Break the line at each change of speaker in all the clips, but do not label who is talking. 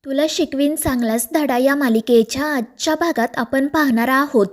तुला शिकवीन चांगलाच धडा या मालिकेच्या आजच्या भागात आपण पाहणार आहोत.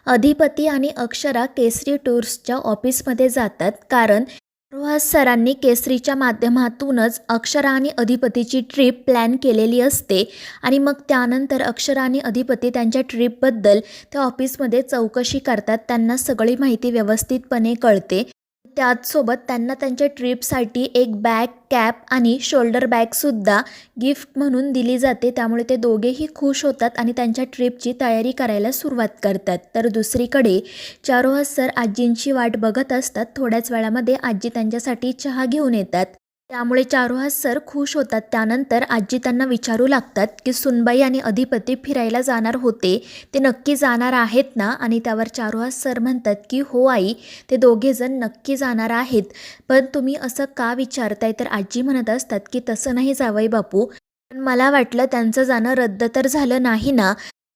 अधिपती आणि अक्षरा केसरी टूर्सच्या ऑफिसमध्ये जातात कारण रोहस सरांनी केसरीच्या माध्यमातूनच अक्षरा आणि अधिपतीची ट्रिप प्लॅन केलेली असते आणि मग त्यानंतर अक्षरा आणि अधिपती त्यांच्या ट्रिपबद्दल त्या ऑफिसमध्ये चौकशी करतात. त्यांना सगळी माहिती व्यवस्थितपणे कळते. त्याचसोबत त्यांना त्यांच्या ट्रिपसाठी एक बॅग, कॅप आणि शोल्डर बॅगसुद्धा गिफ्ट म्हणून दिली जाते. त्यामुळे ते दोघेही खुश होतात आणि त्यांच्या ट्रिपची तयारी करायला सुरुवात करतात. तर दुसरीकडे चारुहास सर आजींची वाट बघत असतात. थोड्याच वेळामध्ये आजी त्यांच्यासाठी चहा घेऊन येतात. त्यामुळे चारुहास सर खुश होतात. त्यानंतर आजी त्यांना विचारू लागतात की सुनबाई आणि अधिपती फिरायला जाणार होते, ते नक्की जाणार आहेत ना? आणि त्यावर चारुहास सर म्हणतात की हो आई, ते दोघेजण नक्की जाणार आहेत. पण तुम्ही असं का विचारताय? तर आजी म्हणत असतात की तसं नाही जावई बापू, पण मला वाटलं त्यांचं जाणं रद्द तर झालं नाही ना?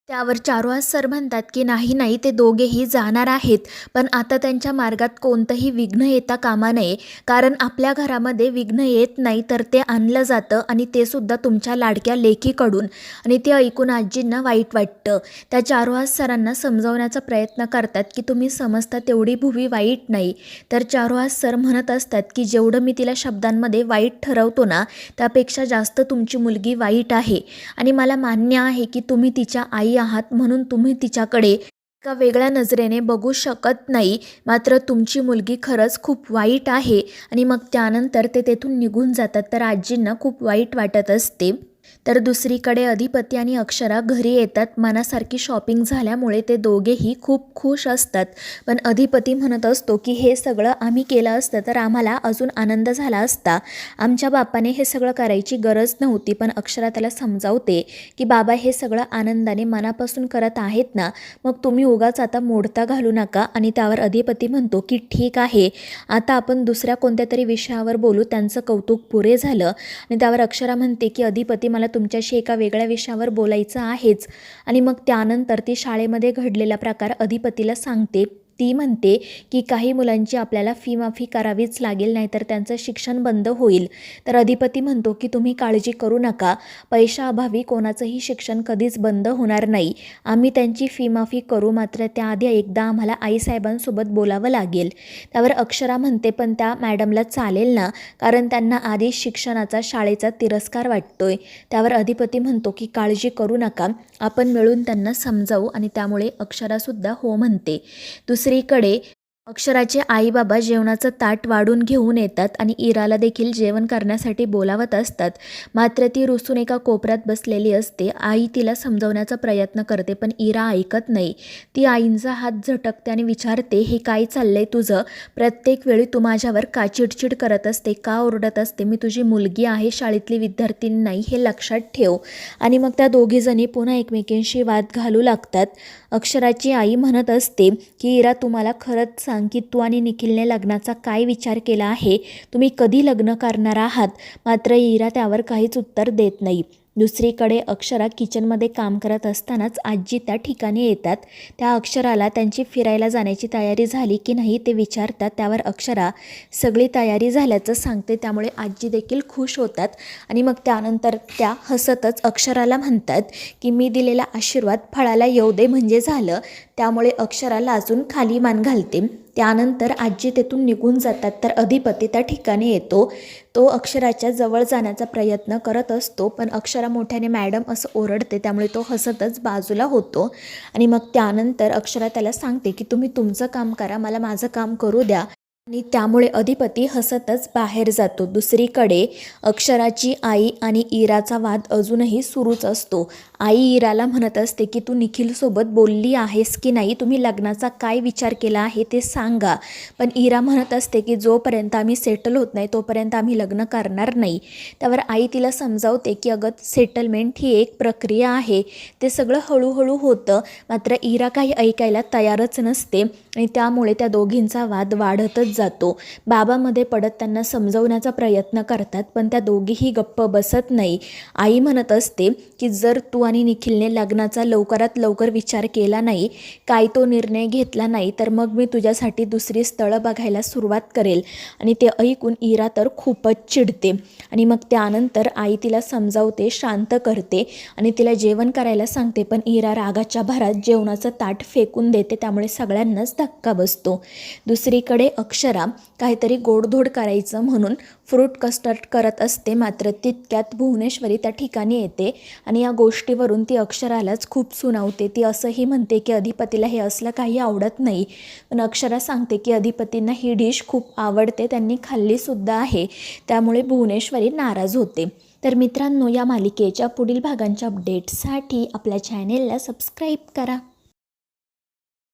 त्यावर चारुहास सर म्हणतात की नाही नाही, ते दोघेही जाणार आहेत, पण आता त्यांच्या मार्गात कोणतंही विघ्न येता कामा नये. कारण आपल्या घरामध्ये विघ्न येत नाही तर ते आणलं जातं आणि ते सुद्धा तुमच्या लाडक्या लेकीकडून. आणि ते ऐकून आजींना वाईट वाटतं. त्या चारुहास सरांना समजावण्याचा प्रयत्न करतात की तुम्ही समजता तेवढी भुवी वाईट नाही. तर चारुहास सर म्हणत असतात की जेवढं मी तिला शब्दांमध्ये वाईट ठरवतो ना, त्यापेक्षा जास्त तुमची मुलगी वाईट आहे. आणि मला मान्य आहे की तुम्ही तिच्या आई आहात, म्हणून तुम्ही तिच्याकडे एका वेगळ्या नजरेने बघू शकत नाही. मात्र तुमची मुलगी खरंच खूप वाईट आहे. आणि मग त्यानंतर ते तेथून निघून जातात. तर आजींना खूप वाईट वाटत असते. तर दुसरीकडे अधिपती आणि अक्षरा घरी येतात. मनासारखी शॉपिंग झाल्यामुळे ते दोघेही खूप खुश असतात. पण अधिपती म्हणत असतो की हे सगळं आम्ही केलं असतं तर आम्हाला अजून आनंद झाला असता. आमच्या बापाने हे सगळं करायची गरज नव्हती. पण अक्षरा त्याला समजावते की बाबा हे सगळं आनंदाने मनापासून करत आहेत ना, मग तुम्ही उगाच आता मोडता घालू नका. आणि त्यावर अधिपती म्हणतो की ठीक आहे, आता आपण दुसऱ्या कोणत्या तरी विषयावर बोलू. त्यांचं कौतुक पुरे झालं. आणि त्यावर अक्षरा म्हणते की अधिपती, मला तुमच्याशी एका वेगळ्या विषयावर बोलायचं आहेच. आणि मग त्यानंतर ती शाळेमध्ये घडलेला प्रकार अधिपतीला सांगते. ती म्हणते की काही मुलांची आपल्याला फी माफी करावीच लागेल, नाहीतर त्यांचं शिक्षण बंद होईल. तर अधिपती म्हणतो की तुम्ही काळजी करू नका, पैशाअभावी कोणाचंही शिक्षण कधीच बंद होणार नाही. आम्ही त्यांची फी माफी करू, मात्र त्याआधी एकदा आम्हाला आईसाहेबांसोबत बोलावं लागेल. त्यावर अक्षरा म्हणते पण त्या मॅडमला चालेल ना, कारण त्यांना आधी शिक्षणाचा, शाळेचा तिरस्कार वाटतोय. त्यावर अधिपती म्हणतो की काळजी करू नका, आपण मिळून त्यांना समजावू. आणि त्यामुळे अक्षरासुद्धा हो म्हणते. दुसरीकडे अक्षराचे आई बाबा जेवणाचं ताट वाढून घेऊन येतात आणि इराला देखील जेवण करण्यासाठी बोलावत असतात. मात्र ती रुसून एका कोपऱ्यात बसलेली असते. आई तिला समजवण्याचा प्रयत्न करते पण इरा ऐकत नाही. ती आईंचा हात झटकते आणि विचारते, हे काय चाललंय तुझं? प्रत्येक वेळी तू माझ्यावर का चिडचिड करत असते, का ओरडत असते? मी तुझी मुलगी आहे, शाळेतली विद्यार्थिनी नाही, हे लक्षात ठेव. आणि मग त्या दोघीजणी पुन्हा एकमेकींशी वाद घालू लागतात. अक्षराची आई म्हणत असते की इरा, तुम्हाला खरंच सांग की तू आणि निखिलने लग्नाचा काय विचार केला आहे? तुम्ही कधी लग्न करणार आहात? मात्र इरा त्यावर काहीच उत्तर देत नाही. दुसरीकडे अक्षरा किचनमध्ये काम करत असतानाच आजी त्या ठिकाणी येतात. त्या अक्षराला त्यांची फिरायला जाण्याची तयारी झाली की नाही ते विचारतात. त्यावर अक्षरा सगळी तयारी झाल्याचं सांगते. त्यामुळे आजी देखील खुश होतात. आणि मग त्यानंतर त्या हसतच अक्षराला म्हणतात की मी दिलेला आशीर्वाद फळाला येऊ दे म्हणजे झालं. त्यामुळे अक्षराला अजून खाली मान घालते. त्यानंतर आजी तेथून निघून जातात. तर अधिपती त्या ठिकाणी येतो. तो अक्षराच्या जवळ जाण्याचा प्रयत्न करत असतो, पण अक्षरा मोठ्याने मॅडम असं ओरडते. त्यामुळे तो हसतच बाजूला होतो. आणि मग त्यानंतर अक्षरा त्याला सांगते की तुम्ही तुमचं काम करा, मला माझं काम करू द्या. आणि त्यामुळे अधिपती हसतच बाहेर जातो. दुसरीकडे अक्षराची आई आणि इराचा वाद अजूनही सुरूच असतो. आई इराला म्हणत असते की तू निखिलसोबत बोलली आहेस की नाही, तुम्ही लग्नाचा काय विचार केला आहे ते सांगा. पण इरा म्हणत असते की जोपर्यंत आम्ही सेटल होत नाही तोपर्यंत आम्ही लग्न करणार नाही. त्यावर आई तिला समजावते की अगं, सेटलमेंट ही एक प्रक्रिया आहे, ते सगळं हळूहळू होतं. मात्र इरा काही ऐकायला तयारच नसते आणि त्यामुळे त्या दोघींचा वाद वाढतच जातो. बाबामध्ये पडत त्यांना समजवण्याचा प्रयत्न करतात, पण त्या दोघीही गप्प बसत नाही. आई म्हणत असते की जर तू आणि निखिलने लग्नाचा लवकरात लवकर विचार केला नाही, काय तो निर्णय घेतला नाही, तर मग मी तुझ्यासाठी दुसरी स्थळं बघायला सुरुवात करेल. आणि ते ऐकून इरा तर खूपच चिडते आणि मग त्यानंतर आई तिला समजावते, शांत करते आणि तिला जेवण करायला सांगते. पण इरा रागाच्या भरात जेवणाचं ताट फेकून देते, त्यामुळे सगळ्यांनाच धक्का बसतो. दुसरीकडे अक्षरा काहीतरी गोडधोड करायचं म्हणून फ्रूट कस्टर्ड करत असते. मात्र तितक्यात भुवनेश्वरी त्या ठिकाणी येते आणि या गोष्टीवरून ती अक्षरालाच खूप सुनावते. ती असंही म्हणते की अधिपतीला हे असलं काही आवडत नाही, पण अक्षरा सांगते की अधिपतींना ही डिश खूप आवडते, त्यांनी खाल्लीसुद्धा आहे. त्यामुळे भुवनेश्वरी नाराज होते. तर मित्रांनो, या मालिकेच्या पुढील भागांच्या अपडेट्ससाठी आपल्या चॅनेलला सबस्क्राईब करा.